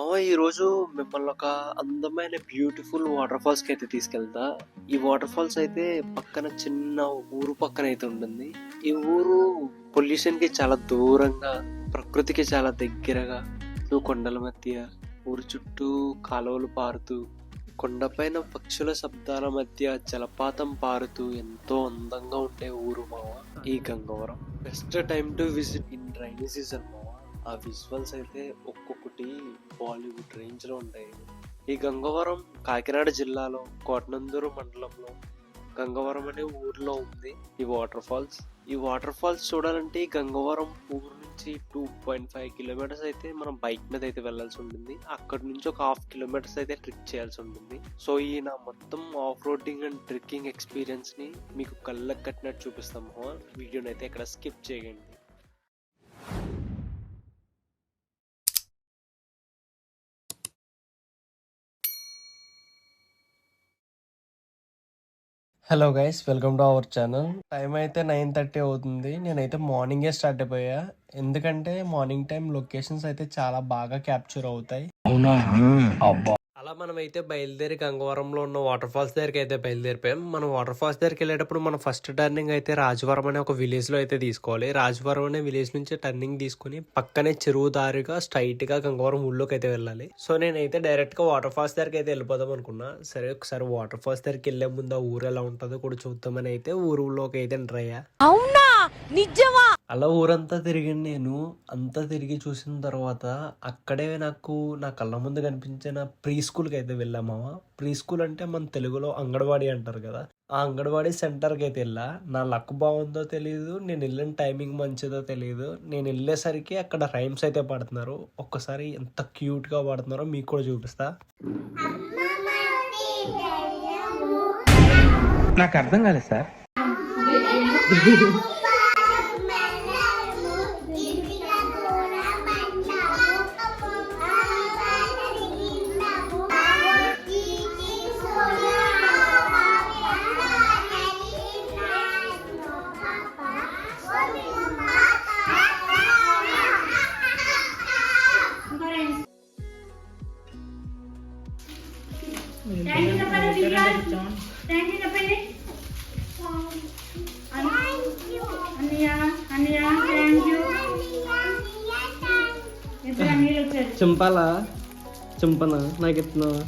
మామ ఈరోజు మిమ్మల్ని ఒక అందమైన బ్యూటిఫుల్ వాటర్ ఫాల్స్ కి అయితే తీసుకెళ్తా. ఈ వాటర్ ఫాల్స్ అయితే పక్కన చిన్న ఊరు పక్కన అయితే ఉంటుంది. ఈ ఊరు పొల్యూషన్ కి చాలా దూరంగా, ప్రకృతికి చాలా దగ్గరగా, కొండల మధ్య, ఊరు చుట్టూ కాలువలు పారుతూ, కొండపైన పక్షుల శబ్దాల మధ్య జలపాతం పారుతూ ఎంతో అందంగా ఉండే ఊరు మామ ఈ Gangavaram. Best time to visit in rainy season మామ. ఆ విజువల్స్ అయితే ఒక్కొక్కటి బాలీవుడ్ రేంజ్ లో ఉంటాయి. ఈ గంగవరం కాకినాడ జిల్లాలో కోటనందూరు మండలంలో గంగవరం అనే ఊర్లో ఉంది ఈ వాటర్ ఫాల్స్. ఈ వాటర్ ఫాల్స్ చూడాలంటే ఈ గంగవరం ఊరు నుంచి 2.5 కిలోమీటర్స్ అయితే మనం బైక్ మీద అయితే వెళ్ళాల్సి ఉంటుంది. అక్కడ నుంచి ఒక 1/2 కిలోమీటర్స్ అయితే ట్రిక్ చేయాల్సి ఉంటుంది. సో ఈ నా మొత్తం off roading and trekking experience ని మీకు కళ్ళకు కట్టినట్టు చూపిస్తాము. వీడియోని అయితే ఎక్కడ స్కిప్ చేయండి. Hello guys, welcome to our channel. Time అయితే 9:30 అవుతుంది. నేనైతే మార్నింగే స్టార్ట్ అయిపోయా, ఎందుకంటే మార్నింగ్ టైం లొకేషన్స్ అయితే చాలా బాగా క్యాప్చర్ అవుతాయి. అవునా? అలా మనం అయితే బయలుదేరి గంగవరంలో ఉన్న వాటర్ ఫాల్స్ దగ్గరికి అయితే బయలుదేరిపోయాం. మనం వాటర్ ఫాల్స్ దగ్గరికి వెళ్ళేటప్పుడు మన ఫస్ట్ టర్నింగ్ అయితే రాజవరం అనే ఒక విలేజ్ లో అయితే తీసుకోవాలి. రాజవరం అనే విలేజ్ నుంచి టర్నింగ్ తీసుకుని పక్కనే చెరువు దారిగా స్ట్రైట్ గా గంగవరం ఊళ్ళోకి అయితే వెళ్ళాలి. సో నేనైతే డైరెక్ట్ గా వాటర్ ఫాల్స్ దగ్గరికి అయితే వెళ్ళిపోదాం అనుకున్నా. సరే ఒకసారి వాటర్ ఫాల్స్ దగ్గరికి వెళ్లే ముందు ఆ ఊరు ఎలా ఉంటుందో కూడా చూద్దామని అయితే ఊరులోకి అయితే ఎంటర్ అయ్యా. అవునా? నిజమా? అలా ఊరంతా తిరిగి నేను అంతా తిరిగి చూసిన తర్వాత అక్కడే నాకు నా కళ్ళ ముందు కనిపించిన ప్రీ స్కూల్కి అయితే వెళ్ళామా. ప్రీ స్కూల్ అంటే మన తెలుగులో అంగన్వాడీ అంటారు కదా, ఆ అంగన్వాడీ సెంటర్కి అయితే వెళ్ళా. నా లక్ బాగుందో తెలియదు, నేను వెళ్ళిన టైమింగ్ మంచిదో తెలియదు, నేను వెళ్ళేసరికి అక్కడ రైమ్స్ అయితే పాడుతున్నారు. ఒక్కసారి ఎంత క్యూట్ గా పాడుతున్నారో మీకు కూడా చూపిస్తా. నాకు అర్థం కాలేదు సార్. చింపాలా? చింపనా? నాకు ఎత్తున్నావా?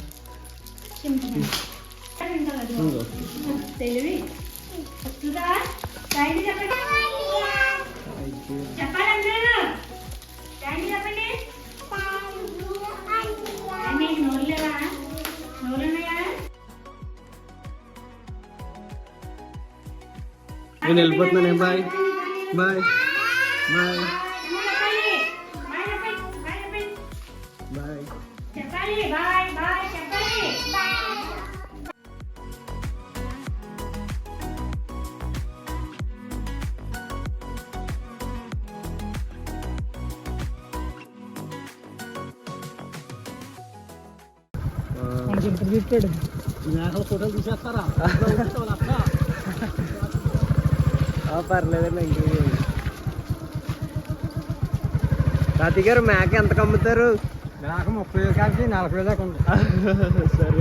నేను వెళ్ళిపోతున్నాను. బాయ్ బాయ్ బాయ్ ఫోటోలు తీసేస్తారా? పర్లేదండి. ఇంకే రాతి గారు మేక ఎంత కమ్ముతారు? మేక 30,000 కాల్చి 40,000 దాకా ఉంది. సరే.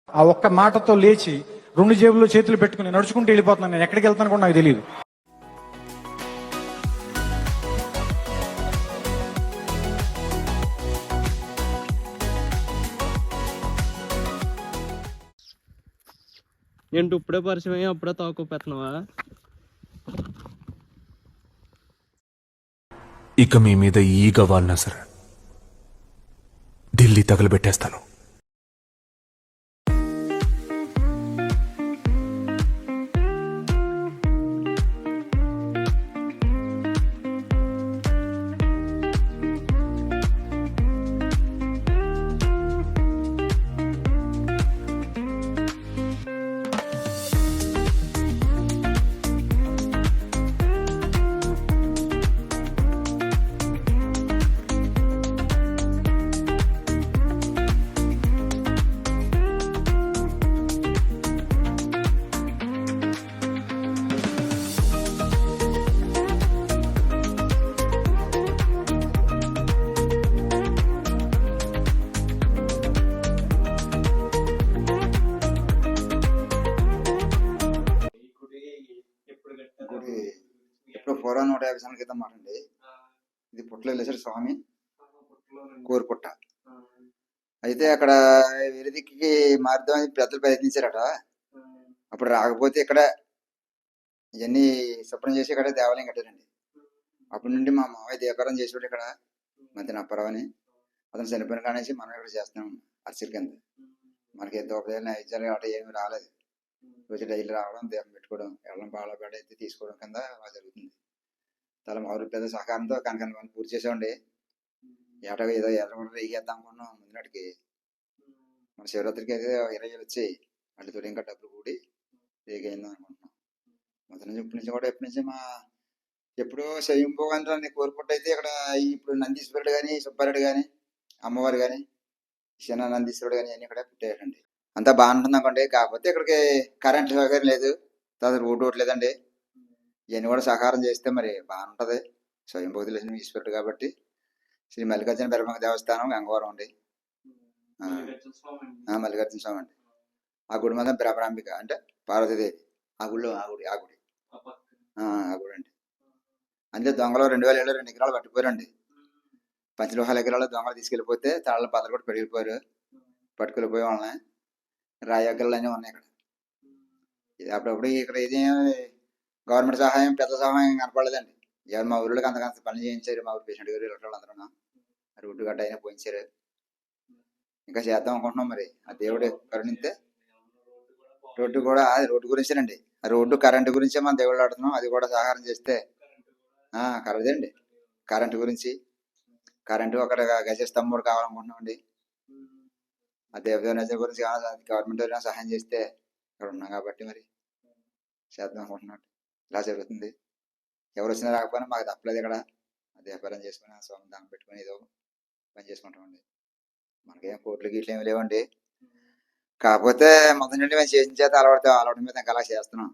ఆ ఒక్క మాటతో లేచి 2 జేబుల్లో చేతులు పెట్టుకుని నడుచుకుంటూ వెళ్ళిపోతున్నాను. నేను ఎక్కడికి వెళ్తాను కూడా నాకు తెలియదు. ఏంటి ఇప్పుడే పరిచయం అయ్యి అప్పుడే తాకు పెత్తనావా? ఇక మీ మీద ఈగ వాడినా సరే ఢిల్లీ తగలబెట్టేస్తాను. 150 క్రితం మాట అండి. ఇది పుట్టలో వెళ్ళేసరి స్వామి కోరుపుట్ట. అయితే అక్కడ వేరే దిక్కుకి మారుదామని పెద్దలు ప్రయత్నించారట. అప్పుడు రాకపోతే ఇక్కడ ఇవన్నీ శుభ్రం చేసి ఇక్కడ దేవాలయం కట్టారండి. అప్పటి నుండి మా మావయ్య దీపారం చేసేవాడు ఇక్కడ, మధ్య అప్పారావు అని. అతను చనిపోయిన కాడ నుంచి మనం ఇక్కడ చేస్తున్నాం అర్చల కింద. మనకి దోపదేలు నైవేద్యాలు అట్లా ఏమి రాలేదు. రోజు డైలీ రావడం, దీపం పెట్టుకోవడం, వెళ్ళడం, బాగా బెడ అయితే తీసుకోవడం కింద అలా జరుగుతుంది. చాలా మామూలు పెద్ద సహకారంతో కనకన మనం పూర్తి చేసామండి. ఏటగా ఏదో ఎర్ర కూడా రేగేద్దాం అనుకున్నాం ముందునాటికి. మన శివరాత్రికి అయితే 20 వేలు వచ్చాయి. వాటితో ఇంకా డబ్బులు కూడి రేగైందాం అనుకుంటున్నాం. మొదటి నుంచి ఇప్పటి నుంచి కూడా ఎప్పటి నుంచి మా ఎప్పుడో స్వయంభోగాన్ని కోరుకుంటే అయితే ఇక్కడ ఇప్పుడు నందీశ్వరుడు కానీ, సుబ్బారెడ్డి కానీ, అమ్మవారు కానీ, చిన్న నందీశ్వరుడు కానీ అన్ని ఇక్కడ పుట్టాయండి. అంతా బాగుంటుంది అనుకోండి. కాకపోతే ఇక్కడికి కరెంట్ సౌకర్యం లేదు, తర్వాత రోడ్డు ఒకటి లేదండి. ఇవన్నీ కూడా సహకారం చేస్తే మరి బాగుంటుంది. స్వయంభూ తెలిసిన ఈశ్వరుడు కాబట్టి శ్రీ మల్లికార్జున పెరమ దేవస్థానం గంగవరం అండి. మల్లికార్జున స్వామి అండి. ఆ గుడి మాత్రం బ్రహ్మరాంబిక అంటే పార్వతీదేవి. ఆ గుడిలో ఆ గుడి ఆ గుడి అండి. అంతే దొంగలు 2007లో 2 ఎకరాలు పట్టుకుపోయారండి. పంచలోహాల ఎకరాలు దొంగలు తీసుకెళ్ళిపోతే తాళ్ళ పాత్రలు కూడా పెరిగిపోయారు. పట్టుకెళ్ళిపోయే వాళ్ళని రాయగళ్ళు అన్నీ ఉన్నాయి ఇక్కడ. ఇది అప్పుడప్పుడు ఇక్కడ ఇది గవర్నమెంట్ సహాయం, పెద్ద సహాయం కనపడలేదండి. ఎవరు మా ఊళ్ళోకి అంతకంత పని చేయించారు. మా ఊరు పేషెంట్ గారు ఇళ్ళ అందరూ రోడ్డు గడ్డ అయినా పోయించారు. ఇంకా చేద్దాం అనుకుంటున్నాం. మరి ఆ దేవుడు కరుణిస్తే రోడ్డు కూడా అది రోడ్డు గురించేనండి. ఆ రోడ్డు కరెంటు గురించే మనం దేవుళ్ళు ఆడుతున్నాం. అది కూడా సహకారం చేస్తే కలదండి. కరెంటు గురించి కరెంటు అక్కడ గజ స్తంభం కూడా కావాలనుకుంటున్నామండి. ఆ దేవదేవ గురించి గవర్నమెంట్ సహాయం చేస్తే ఇక్కడ ఉన్నాం కాబట్టి మరి చేద్దాం అనుకుంటున్నాం. ఇలా జరుగుతుంది. ఎవరు వచ్చినా రాకపోయినా మాకు తప్పలేదు. ఇక్కడ వ్యాపారం చేసుకుని ఆ స్వామి దాన్ని పెట్టుకుని ఏదో పని చేసుకుంటామండి. మనకేం కోట్లు గీట్లు ఏమి లేవండి. కాకపోతే మొదటి నుండి మేము చేసిన చేత అలవాటు మీద ఇంకా అలా చేస్తున్నాం.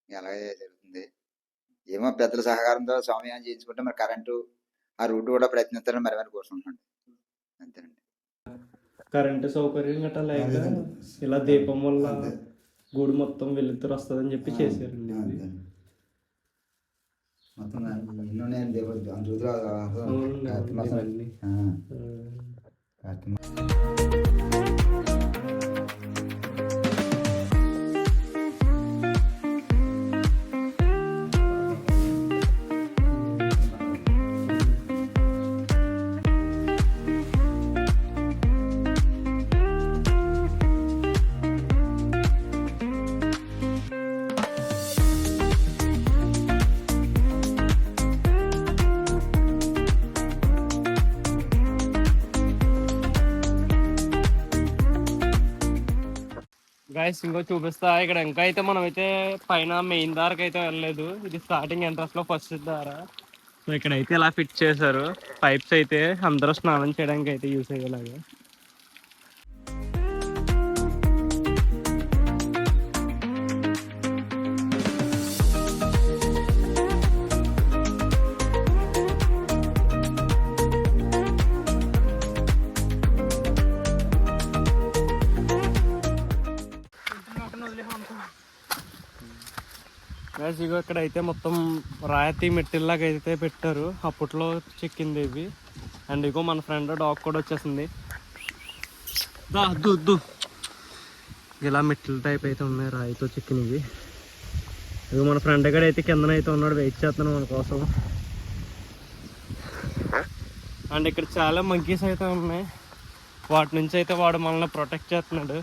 అలాగే జరుగుతుంది. ఏమో పెద్దల సహకారంతో స్వామి అని చేయించుకుంటే మరి కరెంటు ఆ రూట్ కూడా ప్రయత్నిస్తారని మరి కోరుకుంటున్నాండి. అంతేనండి. కరెంటు సౌకర్యం గట్రా లేక ఇలా దీపం వల్ల గుడి మొత్తం వెలుతురు వస్తుందని చెప్పి చేశారండి. గైస్ ఇంకో చూపిస్తా. ఇక్కడ ఇంకా అయితే మనం అయితే పైన మెయిన్ దారికి అయితే వెళ్ళలేదు. ఇది స్టార్టింగ్ ఎంట్రన్స్ లో ఫస్ట్ దారా. సో ఇక్కడైతే ఇలా ఫిట్ చేశారు పైప్స్ అయితే అందరూ స్నానం చేయడానికి అయితే యూస్ అయ్యేలాగా. ఇగో ఇక్కడ అయితే మొత్తం రాయితీ మెట్టిల్లాగా అయితే పెట్టారు. అప్పట్లో చెక్కింది ఇవి. అండ్ ఇగో మన ఫ్రెండ్ డాగ్ కూడా వచ్చేసింది. ఇలా మెట్టిల్ టైప్ అయితే ఉన్నాయి రాయితో చెక్కినవి. ఇగో మన ఫ్రెండ్ కూడా అయితే కిందనైతే ఉన్నాడు, వెయిట్ చేస్తున్నాడు మన కోసం. అండ్ ఇక్కడ చాలా మంకీస్ అయితే ఉన్నాయి. వాటి నుంచి అయితే వాడు మనల్ని ప్రొటెక్ట్ చేస్తున్నాడు.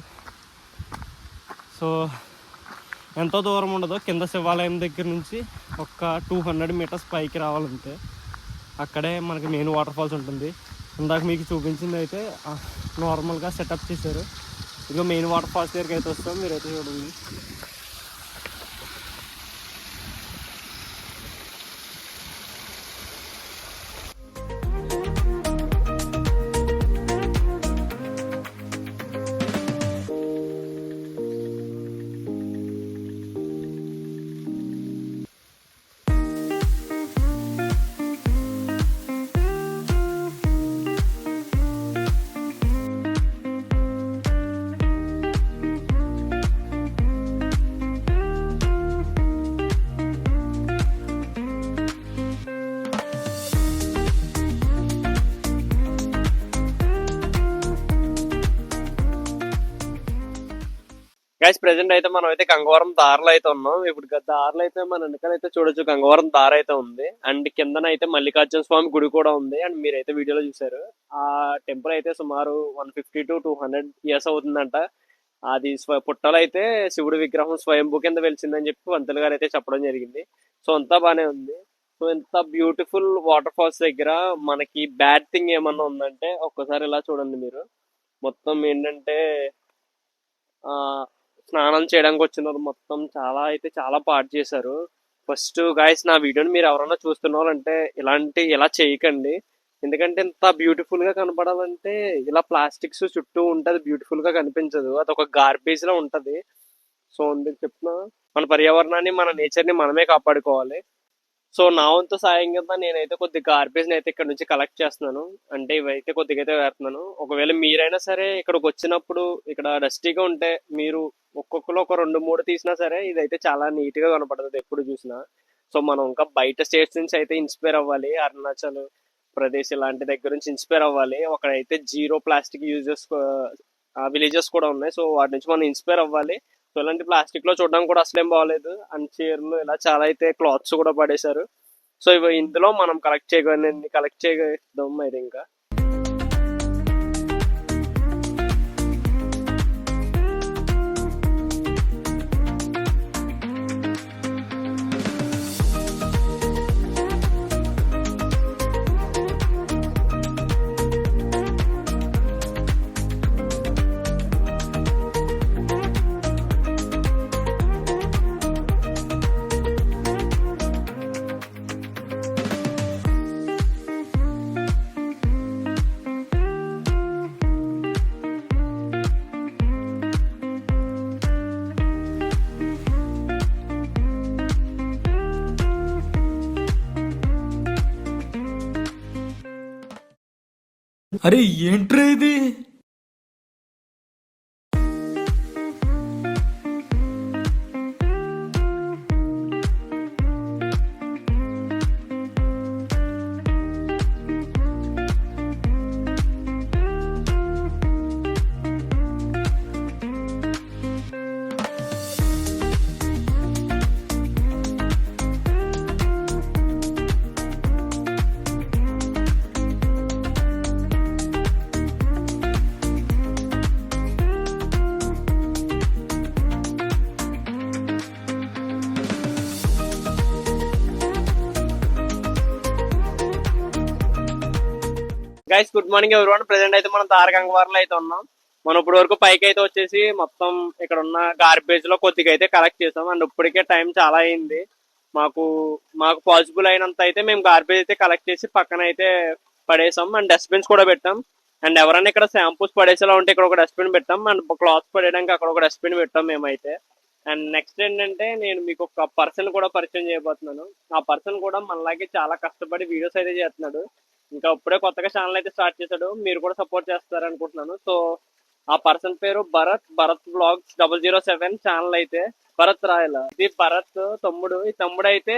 సో ఎంతో దూరం ఉండదు. కింద శివాలయం దగ్గర నుంచి ఒక 200 మీటర్స్ పైకి రావాలంటే అక్కడే మనకి మెయిన్ వాటర్ ఫాల్స్ ఉంటుంది. ఇందాక మీకు చూపించింది అయితే నార్మల్గా సెటప్ చేశారు. ఇక మెయిన్ వాటర్ ఫాల్స్ దగ్గరికి అయితే వస్తాం. మీరైతే చూడండి. గైస్ ప్రెసెంట్ అయితే మనం అయితే గంగవరం దారిలో అయితే ఉన్నాం. ఇప్పుడు దారిలో అయితే మన వెనకాల అయితే చూడొచ్చు గంగవరం దారి అయితే ఉంది. అండ్ కిందన అయితే మల్లికార్జున స్వామి గుడి కూడా ఉంది. అండ్ మీరైతే వీడియోలో చూసారు. ఆ టెంపుల్ అయితే సుమారు 150 to 200 years అవుతుందంట. అది పుట్టలో అయితే శివుడి విగ్రహం స్వయంభూ కింద వెలిసిందని చెప్పి పంతులు గారు అయితే చెప్పడం జరిగింది. సో అంతా బానే ఉంది. సో ఇంత బ్యూటిఫుల్ వాటర్ ఫాల్స్ దగ్గర మనకి బ్యాడ్ థింగ్ ఏమన్నా ఉందంటే ఒక్కసారి ఇలా చూడండి మీరు. మొత్తం ఏంటంటే ఆ స్నానం చేయడానికి వచ్చిన వాళ్ళు మొత్తం చాలా పాడు చేశారు. ఫస్ట్ గాయస్ నా వీడియోని మీరు ఎవరైనా చూస్తున్నారంటే ఇలా చేయకండి. ఎందుకంటే ఇంత బ్యూటిఫుల్ గా కనపడాలంటే ఇలా ప్లాస్టిక్స్ చుట్టూ ఉంటే అది బ్యూటిఫుల్ గా కనిపించదు. అది ఒక గార్బేజ్ లో ఉంటది. సో అందుకు చెప్తున్నా మన పర్యావరణాన్ని మన నేచర్ ని మనమే కాపాడుకోవాలి. సో నా వంతు సాయం కింద నేనైతే కొద్ది గార్బేజ్ అయితే ఇక్కడ నుంచి కలెక్ట్ చేస్తున్నాను. అంటే ఇవైతే కొద్దిగా అయితే వేస్తున్నాను. ఒకవేళ మీరైనా సరే ఇక్కడికి వచ్చినప్పుడు ఇక్కడ డస్టీగా ఉంటే మీరు ఒక్కొక్కరు ఒక 2-3 తీసినా సరే ఇదైతే చాలా నీట్ గా కనపడుతుంది ఎప్పుడు చూసినా. సో మనం ఇంకా బయట స్టేట్స్ నుంచి అయితే ఇన్స్పైర్ అవ్వాలి. అరుణాచల్ ప్రదేశ్ ఇలాంటి దగ్గర నుంచి ఇన్స్పైర్ అవ్వాలి. అక్కడైతే జీరో ప్లాస్టిక్ యూజెస్ విలేజెస్ కూడా ఉన్నాయి. సో వాటి నుంచి మనం ఇన్స్పైర్ అవ్వాలి. సో ఇలాంటి ప్లాస్టిక్ లో చూడడానికి కూడా అసలేం బాగలేదు. అండ్ చీరలు ఇలా చాలా అయితే క్లాత్స్ కూడా పడేశారు. సో ఇవి ఇందులో మనం కలెక్ట్ చేయగలిద్దాం మరి ఇంకా. అరే ఏంట్రా ఇది? Guys good morning everyone. Present అయితే మనం గంగవరంలో అయితే ఉన్నాం. మనం ఇప్పుడు వరకు పైకి అయితే వచ్చేసి మొత్తం ఇక్కడ ఉన్న గార్బేజ్ లో కొద్దిగా అయితే కలెక్ట్ చేసాం. అండ్ ఇప్పటికే టైం చాలా అయింది. మాకు పాసిబుల్ అయినంత అయితే మేము గార్బేజ్ అయితే కలెక్ట్ చేసి పక్కన అయితే పడేసాం. అండ్ డస్ట్బిన్స్ కూడా పెట్టాం. అండ్ ఎవరైనా ఇక్కడ షాంపూస్ పడేసేలా ఉంటే ఇక్కడ ఒక డస్ట్బిన్ పెట్టాం. అండ్ క్లాత్స్ పడేయడానికి అక్కడ ఒక డస్ట్బిన్ పెట్టాం మేమైతే. అండ్ నెక్స్ట్ ఏంటంటే నేను మీకు ఒక పర్సన్ కూడా పరిచయం చేయబోతున్నాను. ఆ పర్సన్ కూడా మనలాగే చాలా కష్టపడి వీడియోస్ అయితే చేస్తున్నాడు. ఇంకా ఇప్పుడే కొత్తగా ఛానల్ అయితే స్టార్ట్ చేశాడు. మీరు కూడా సపోర్ట్ చేస్తారు అనుకుంటున్నాను. సో ఆ పర్సన్ పేరు భరత్ బ్లాగ్స్ 007 ఛానల్ అయితే భరత్ రాయల. ఇది భరత్ తమ్ముడు. ఈ తమ్ముడు అయితే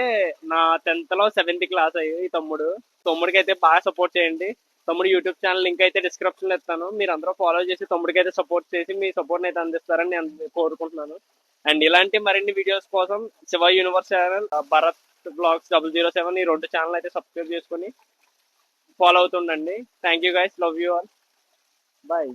నా 10th లో 7th క్లాస్ అయ్యి ఈ తమ్ముడికి అయితే బాగా సపోర్ట్ చేయండి. తమ్ముడు యూట్యూబ్ ఛానల్ లింక్ అయితే డిస్క్రిప్షన్ లో ఇస్తాను. మీరు అందరూ ఫాలో చేసి తమ్ముడికి అయితే సపోర్ట్ చేసి మీ సపోర్ట్ అయితే అందిస్తారని నేను కోరుకుంటున్నాను. అండ్ ఇలాంటి మరిన్ని వీడియోస్ కోసం Shiva universe channel, Bharat blogs 007 ఈ 2 ఛానల్ అయితే సబ్స్క్రైబ్ చేసుకుని ఫాలో అవుతుండండి. Thank you guys, love you all, bye.